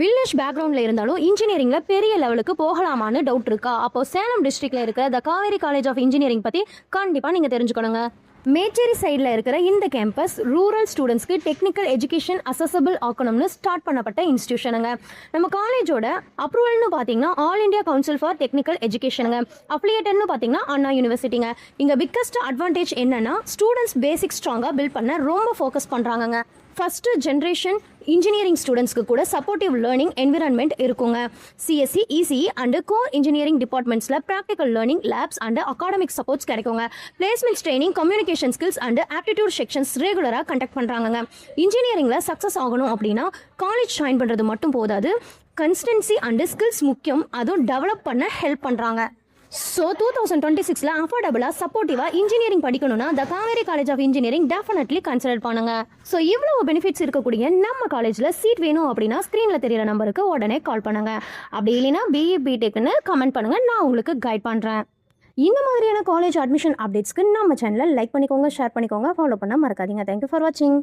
Village பேக்ரவுண்டில் இருந்தாலும் இன்ஜினியரிங்கில் பெரிய லெவலுக்கு போகலாமான்னு டவுட் இருக்கா? அப்போ சேலம் டிஸ்ட்ரிக்டில் இருக்கிற the Kaveri college of engineering பற்றி கண்டிப்பாக நீங்கள் தெரிஞ்சுக்கணுங்க. மேச்சேரி சைடில் இருக்கிற இந்த கேம்பஸ் ரூரல் ஸ்டூடெண்ட்ஸ்க்கு டெக்னிக்கல் எஜுகேஷன் அசசபிள் ஆக்கணும்னு ஸ்டார்ட் பண்ணப்பட்ட இன்ஸ்டியூஷனுங்க. நம்ம காலேஜோட அப்ரூவல்னு பார்த்தீங்கன்னா all India council for technical எஜுகேஷனுங்க. அப்ளிகேட்டட்னு பார்த்தீங்கன்னா அண்ணா யூனிவர்சிட்டிங்க. இங்கே பிக்கஸ்ட் அட்வான்டேஜ் என்னன்னா ஸ்டூடெண்ட்ஸ் பேசிக் ஸ்ட்ராங்காக பில்ட் பண்ண ரொம்ப ஃபோக்கஸ் பண்ணுறாங்கங்க. ஃபஸ்ட்டு ஜென்ரேஷன் இன்ஜினியரிங் ஸ்டூடெண்ட்ஸ்க்கு கூட சப்போர்ட்டிவ் லேர்னிங் என்விரான்மெண்ட் இருக்குங்க. CSE, ECE and core engineering டிபார்ட்மெண்ட்ஸில் practical learning labs and academic supports கிடைக்குங்க. Placements training, communication skills and aptitude sections ரெகுலராக கண்டக்ட் பண்ணுறாங்க. இன்ஜினியரிங்கில் சக்ஸஸ் ஆகணும் அப்படின்னா காலேஜ் ஜாயின் பண்ணுறது மட்டும் போதாது, கன்சிஸ்டன்சி அண்டு ஸ்கில்ஸ் முக்கியம். அதுவும் டெவலப் பண்ண ஹெல்ப் பண்ணுறாங்க. ஸோ 2026 அஃபோர்டபுளாக சப்போர்ட்டிவாக இன்ஜினியரிங் படிக்கணும்னா the Kaveri college of engineering definitely consider பண்ணுங்க. ஸோ இவ்வளவு பெனிஃபிட்ஸ் இருக்கக்கூடிய நம்ம காலேஜில் சீட் வேணும் அப்படின்னா ஸ்க்ரீனில் தெரியிற நம்பருக்கு உடனே கால் பண்ணுங்க. அப்படி இல்லைன்னா பிஇ பிடெக்னு கமெண்ட் பண்ணுங்க, நான் உங்களுக்கு கைட் பண்ணுறேன். இந்த மாதிரியான காலேஜ் அட்மிஷன் அப்டேட்ஸ்க்கு நம்ம சேனலை லைக் பண்ணிக்கோங்க, ஷேர் பண்ணிக்கோங்க, ஃபாலோ பண்ண மறக்காதீங்க. தேங்க்யூ ஃபார் வாட்சிங்.